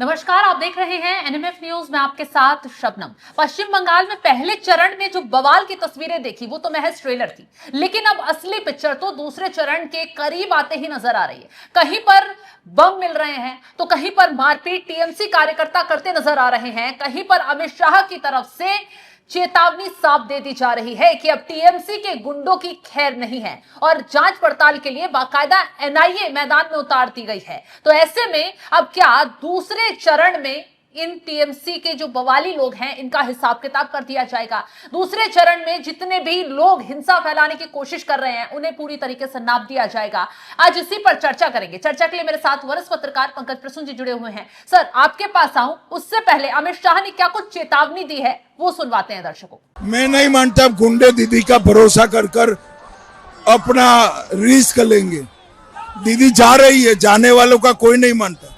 नमस्कार, आप देख रहे हैं एनएमएफ न्यूज में आपके साथ शबनम। पश्चिम बंगाल में पहले चरण में जो बवाल की तस्वीरें देखी वो तो महज ट्रेलर थी, लेकिन अब असली पिक्चर तो दूसरे चरण के करीब आते ही नजर आ रही है। कहीं पर बम मिल रहे हैं तो कहीं पर मारपीट टीएमसी कार्यकर्ता करते नजर आ रहे हैं, कहीं पर अमित शाह की तरफ से चेतावनी साफ दे दी जा रही है कि अब टीएमसी के गुंडों की खैर नहीं है और जांच पड़ताल के लिए बाकायदा एनआईए मैदान में उतार दी गई है। तो ऐसे में अब क्या दूसरे चरण में इन टीएमसी के जो बवाली लोग हैं इनका हिसाब किताब कर दिया जाएगा? दूसरे चरण में जितने भी लोग हिंसा फैलाने की कोशिश कर रहे हैं उन्हें पूरी तरीके से नाप दिया जाएगा। आज इसी पर चर्चा करेंगे। चर्चा के लिए मेरे साथ वरिष्ठ पत्रकार पंकज प्रसून जी जुड़े हुए हैं। सर, आपके पास आऊं उससे पहले अमित शाह ने क्या कुछ चेतावनी दी है वो सुनवाते हैं दर्शकों। मैं नहीं मानता गुंडे दीदी का भरोसा कर अपना रिस्क लेंगे। दीदी जा रही है, जाने वालों का कोई नहीं मानता।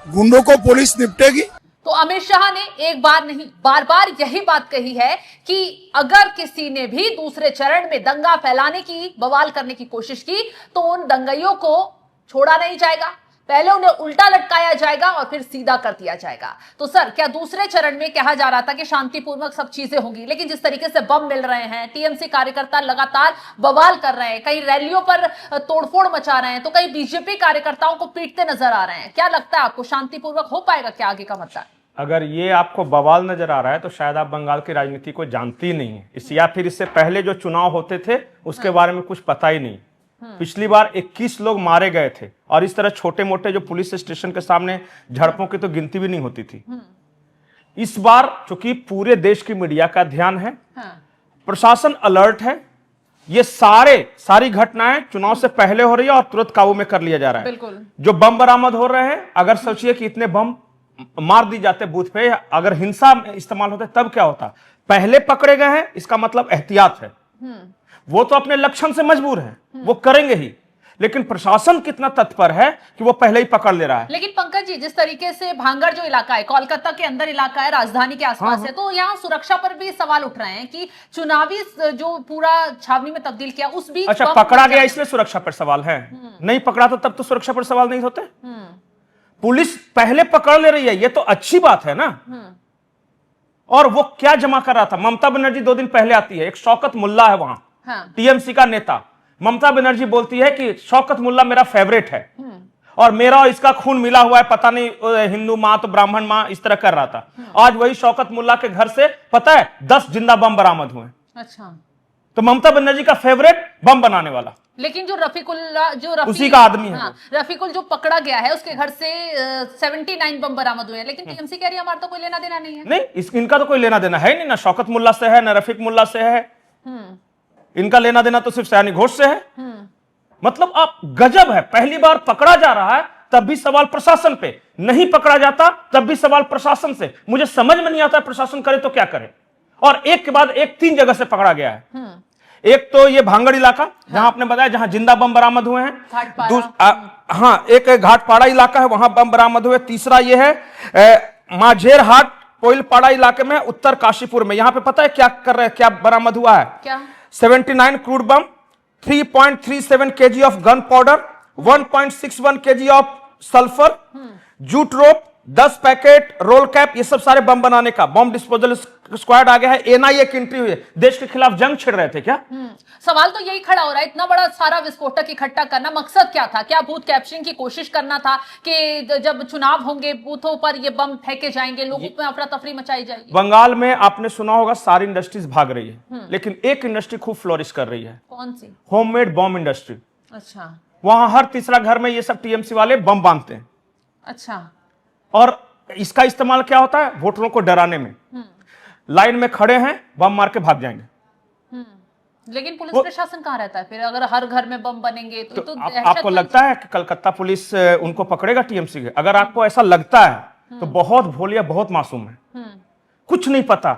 गुंडों को पुलिस निपटेगी। तो अमित शाह ने एक बार नहीं बार बार यही बात कही है कि अगर किसी ने भी दूसरे चरण में दंगा फैलाने की, बवाल करने की कोशिश की तो उन दंगाइयों को छोड़ा नहीं जाएगा, पहले उन्हें उल्टा लटकाया जाएगा और फिर सीधा कर दिया जाएगा। तो सर, क्या दूसरे चरण में कहा जा रहा था कि शांतिपूर्वक सब चीजें होंगी, लेकिन जिस तरीके से बम मिल रहे हैं, टीएमसी कार्यकर्ता लगातार बवाल कर रहे हैं, कई रैलियों पर तोड़फोड़ मचा रहे हैं, तो कई बीजेपी कार्यकर्ताओं को पीटते नजर आ रहे हैं, क्या लगता है आपको शांतिपूर्वक हो पाएगा क्या आगे का मतदान? अगर ये आपको बवाल नजर आ रहा है तो शायद आप बंगाल की राजनीति को जानती नहीं है, या फिर इससे पहले जो चुनाव होते थे उसके बारे में कुछ पता ही नहीं। पिछली बार 21 लोग मारे गए थे और इस तरह छोटे मोटे जो पुलिस स्टेशन के सामने झड़पों की तो गिनती भी नहीं होती थी। इस बार चूंकि पूरे देश की मीडिया का ध्यान है, प्रशासन अलर्ट है, ये सारी घटनाएं चुनाव से पहले हो रही है और तुरंत काबू में कर लिया जा रहा है। बिल्कुल। जो बम बरामद हो रहे हैं, अगर सोचिए कि इतने बम मार दी जाते बूथ पे, अगर हिंसा में इस्तेमाल होते तब क्या होता। पहले पकड़े गए हैं, इसका मतलब एहतियात है। वो तो अपने लक्षण से मजबूर है, वो करेंगे ही, लेकिन प्रशासन कितना तत्पर है कि वो पहले ही पकड़ ले रहा है। लेकिन पंकज जी, जिस तरीके से भांगड़ जो इलाका है, कोलकाता के अंदर इलाका है, राजधानी के आसपास है, तो यहाँ सुरक्षा पर भी सवाल उठ रहे हैं कि चुनावी जो पूरा छावनी में तब्दील किया उस बीच अच्छा, पकड़ा गया इसलिए सुरक्षा पर सवाल है, नहीं पकड़ा तो तब तो सुरक्षा पर सवाल नहीं होते। पुलिस पहले पकड़ ले रही है, ये तो अच्छी बात है ना। और वो क्या जमा कर रहा था? ममता बनर्जी 2 दिन पहले आती है, एक शौकत मुल्ला है वहां, टीएमसी का नेता। ममता बनर्जी बोलती है कि शौकत मुल्ला मेरा फेवरेट है और मेरा और इसका खून मिला हुआ है, पता नहीं हिंदू मां तो ब्राह्मण मां, इस तरह कर रहा था। आज वही शौकत मुल्ला के घर से पता है 10 जिंदा बम बरामद हुए। अच्छा, तो ममता बनर्जी का फेवरेट बम बनाने वाला, लेकिन जो रफीकुल्ला उसी का आदमी है। रफीकुल जो पकड़ा गया है उसके घर से 79 बम बरामद हुए हैं, लेकिन टीएमसी कह रही है हमारा तो कोई लेना देना नहीं है। नहीं, इनका तो कोई लेना देना है नहीं, ना शौकत मुल्ला से है, ना रफीक मुल्ला से है। इनका लेना देना तो सिर्फ सयानी घोष से है। मतलब आप गजब है, पहली बार पकड़ा जा रहा है तब भी सवाल प्रशासन पे, नहीं पकड़ा जाता तब भी सवाल प्रशासन से। मुझे समझ में नहीं आता प्रशासन करे तो क्या करे। और एक के बाद एक 3 जगह से पकड़ा गया है। एक तो ये भांगड़ इलाका, जहां आपने बताया जहां जिंदा बम बरामद हुए हैं। एक घाटपाड़ा इलाका है, वहां बम बरामद हुए। तीसरा ये है माझेरहाट कोइलपाड़ा इलाके में, उत्तर काशीपुर में। यहां पे पता है क्या कर रहे हैं, क्या बरामद हुआ है? क्या? 79 crude bomb, 3.37 kg of gunpowder, 1.61 kg of sulphur, jute rope, 10 packet roll cap, ये सब सारे बम बनाने का। बम डिस्पोजल स्क्वाड आ गया है, एनआईए की एंट्री हुई है। देश के खिलाफ जंग छिड़ रहे थे क्या? सवाल तो यही खड़ा हो रहा है, इतना बड़ा सारा विस्फोटक इकट्ठा करना मकसद क्या था? क्या बूथ कैप्चरिंग की कोशिश करना था कि जब चुनाव होंगे बूथों पर ये बम फेंके जाएंगे, लोगों में अफरा तफरी मचाई जाएगी? बंगाल में आपने सुना होगा सारी इंडस्ट्रीज भाग रही है, लेकिन एक इंडस्ट्री खूब फ्लोरिश कर रही है। कौन सी? होममेड बम इंडस्ट्री। अच्छा। वहां हर तीसरा घर में ये सब टीएमसी वाले बम बांधते हैं। अच्छा। और इसका इस्तेमाल क्या होता है? वोटरों को डराने में। लाइन में खड़े हैं, बम मार के भाग जाएंगे। लेकिन पुलिस प्रशासन कहां रहता है फिर, अगर हर घर में बम बनेंगे तो आपको लगता है कि कलकत्ता पुलिस उनको पकड़ेगा टीएमसी के? अगर आपको ऐसा लगता है तो बहुत भोलिया, बहुत मासूम है, कुछ नहीं पता।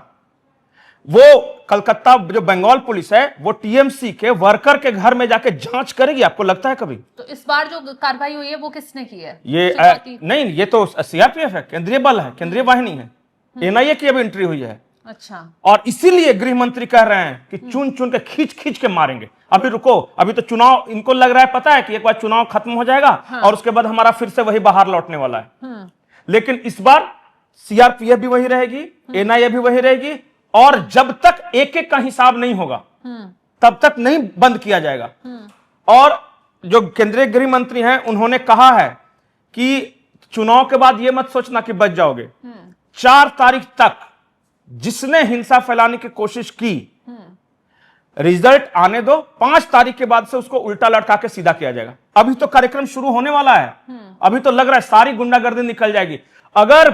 वो कलकत्ता जो बंगाल पुलिस है वो टीएमसी के वर्कर के घर में जाके जांच करेगी? आपको लगता है कभी? तो इस बार जो कार्रवाई हुई है वो किसने की है? नहीं, ये तो सीआरपीएफ है, केंद्रीय बल है, केंद्रीय वाहिनी है। एनआईए की अब एंट्री हुई है। अच्छा। और इसीलिए गृह मंत्री कह रहे हैं कि चुन चुन के खींच खींच के मारेंगे। अभी रुको, अभी तो चुनाव, इनको लग रहा है पता है कि एक बार चुनाव खत्म हो जाएगा और उसके बाद हमारा फिर से वही बाहर लौटने वाला है। लेकिन इस बार सीआरपीएफ भी वही रहेगी, एनआईए भी वही रहेगी, और जब तक एक एक का हिसाब नहीं होगा तब तक नहीं बंद किया जाएगा। और जो केंद्रीय गृह मंत्री हैं उन्होंने कहा है कि चुनाव के बाद यह मत सोचना कि बच जाओगे। 4 तारीख तक जिसने हिंसा फैलाने की कोशिश की, रिजल्ट आने दो, 5 तारीख के बाद से उसको उल्टा लटका के सीधा किया जाएगा। अभी तो कार्यक्रम शुरू होने वाला है, अभी तो लग रहा है सारी गुंडागर्दी निकल जाएगी। अगर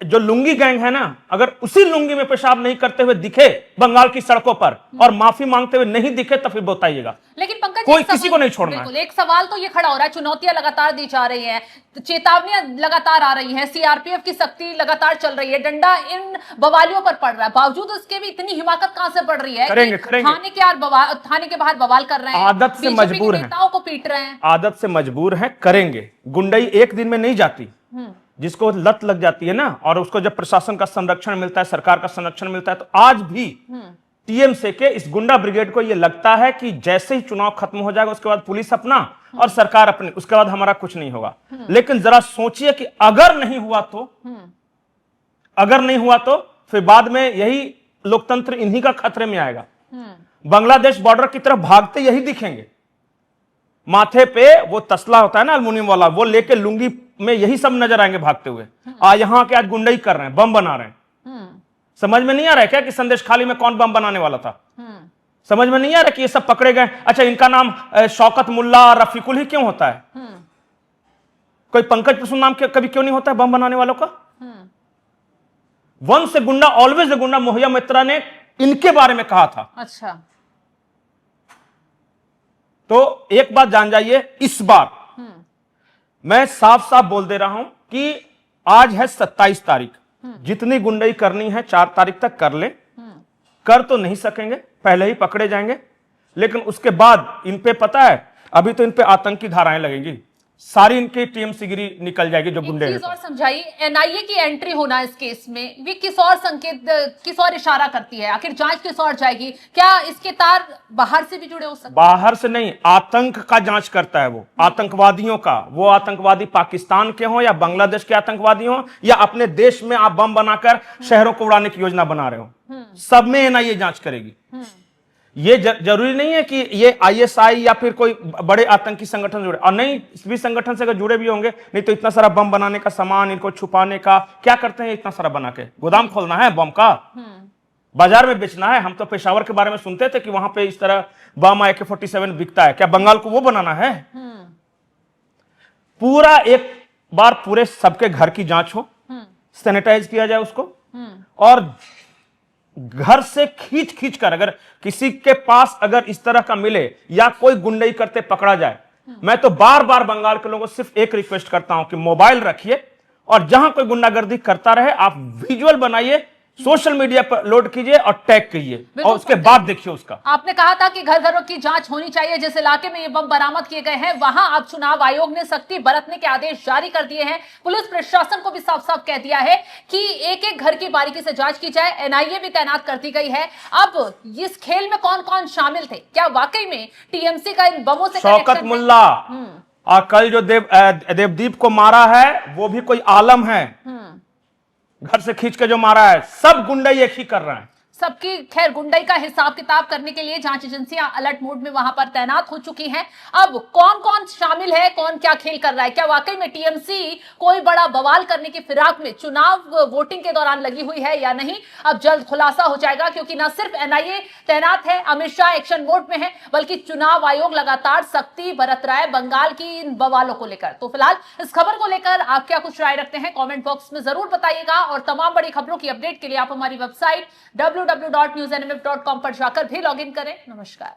जो लुंगी गैंग है ना, अगर उसी लुंगी में पेशाब नहीं करते हुए दिखे बंगाल की सड़कों पर और माफी मांगते हुए नहीं दिखे तो फिर बताइएगा। लेकिन पंकज, कोई किसी को नहीं छोड़ना है। एक सवाल तो ये खड़ा हो रहा है, चुनौतियां लगातार दी जा रही हैं, चेतावनियां लगातार आ रही हैं, सीआरपीएफ की सख्ती लगातार चल रही है, डंडा इन बवालियों पर पड़ रहा है, बावजूद उसके भी इतनी हिमाकत कहां से पड़ रही है? करेंगे। थाने के बाहर बवाल कर रहे हैं, आदत से मजबूर हैं, नेताओं को पीट रहे हैं, आदत से मजबूर हैं, करेंगे। गुंडई एक दिन में नहीं जाती, जिसको लत लग जाती है ना, और उसको जब प्रशासन का संरक्षण मिलता है, सरकार का संरक्षण मिलता है, तो आज भी टीएमसी के इस गुंडा ब्रिगेड को यह लगता है कि जैसे ही चुनाव खत्म हो जाएगा उसके बाद पुलिस अपना और सरकार अपनी, उसके बाद हमारा कुछ नहीं होगा। लेकिन जरा सोचिए कि अगर नहीं हुआ तो फिर बाद में यही लोकतंत्र इन्हीं का खतरे में आएगा। बांग्लादेश बॉर्डर की तरफ भागते यही दिखेंगे, माथे पे वो तसला होता है ना अल्युमिनियम वाला, वो लेके लुंगी में यही सब नजर आएंगे भागते हुए। यहां के आज गुंडई कर रहे हैं, बम बना रहे हैं। समझ में नहीं आ रहा है क्या कि संदेश खाली में कौन बम बनाने वाला था? समझ में नहीं आ रहा कि ये सब पकड़े गए। अच्छा, इनका नाम शौकत मुल्ला और रफीकुल ही क्यों होता है? कोई पंकज प्रसून नाम कभी क्यों नहीं होता है बम बनाने वालों का? वंस से गुंडा ऑलवेज ए गुंडा, मोहिया मित्रा ने इनके बारे में कहा था। अच्छा, तो एक बात जान जाइए, इस बार मैं साफ साफ बोल दे रहा हूं कि आज है 27 तारीख, जितनी गुंडई करनी है 4 तारीख तक कर ले। कर तो नहीं सकेंगे, पहले ही पकड़े जाएंगे, लेकिन उसके बाद इन पे पता है, अभी तो इन पे आतंकी धाराएं लगेंगी, सारी इनकी टीएमसी गिरी निकल जाएगी जो गुंडे हैं। और समझाइए, एनआईए की एंट्री होना इस केस में भी किस और संकेत, किस और इशारा करती है? आखिर जांच किस और जाएगी? क्या इसके तार बाहर से भी जुड़े हो सकते? बाहर से नहीं, आतंक का जांच करता है वो, आतंकवादियों का। वो आतंकवादी पाकिस्तान के हों या बांग्लादेश के आतंकवादी हों या अपने देश में आप बम बनाकर शहरों को उड़ाने की योजना बना रहे हो, सब में एनआईए जांच करेगी। ये जरूरी नहीं है कि ये आईएसआई या फिर कोई बड़े आतंकी संगठन जुड़े, और नहीं, इस भी संगठन से अगर जुड़े भी होंगे, नहीं तो इतना सारा बम बनाने का सामान, इनको छुपाने का क्या करते हैं? इतना सारा बना के गोदाम खोलना है बम का, बाजार में बेचना है। हम तो पेशावर के बारे में सुनते थे कि वहां पे इस तरह बम AK-47 बिकता है, क्या बंगाल को वो बनाना है? पूरा एक बार पूरे सबके घर की जांच हो, सैनिटाइज किया जाए उसको, और घर से खींच खींच कर अगर किसी के पास अगर इस तरह का मिले या कोई गुंडई करते पकड़ा जाए, मैं तो बार बार बंगाल के लोगों को सिर्फ एक रिक्वेस्ट करता हूं कि मोबाइल रखिए और जहां कोई गुंडागर्दी करता रहे आप विजुअल बनाइए, सोशल मीडिया पर लोड कीजिए और टैग कीजिए और उसके बाद देखिए उसका। आपने कहा था कि घर घरों की जांच होनी चाहिए। जिस इलाके में ये बम बरामद किए गए हैं वहां अब चुनाव आयोग ने सख्ती बरतने के आदेश जारी कर दिए हैं। पुलिस प्रशासन को भी साफ साफ कह दिया है कि एक एक घर की बारीकी से जांच की जाए। एनआईए भी तैनात कर दी गई है। अब इस खेल में कौन कौन शामिल थे? क्या वाकई में टीएमसी का इन बमों से शौकत मुल्ला और कल जो देवदीप को मारा है वो भी कोई आलम है, घर से खींच के जो मारा है, सब गुंडई एक ही कर रहे हैं। सबकी खैर गुंडई का हिसाब किताब करने के लिए जांच एजेंसियां अलर्ट मोड में वहां पर तैनात हो चुकी हैं। अब कौन कौन शामिल है, कौन क्या खेल कर रहा है, क्या वाकई में टीएमसी कोई बड़ा बवाल करने की फिराक में चुनाव वोटिंग के दौरान लगी हुई है या नहीं, अब जल्द खुलासा हो जाएगा। क्योंकि न सिर्फ एनआईए तैनात है, अमित शाह एक्शन मोड में है, बल्कि चुनाव आयोग लगातार सख्ती बरत रहा है बंगाल की इन बवालों को लेकर। तो फिलहाल इस खबर को लेकर आप क्या कुछ राय रखते हैं, कॉमेंट बॉक्स में जरूर बताइएगा। और तमाम बड़ी खबरों की अपडेट के लिए आप हमारी वेबसाइट www.newsnmf.com पर जाकर भी लॉग इन करें। नमस्कार।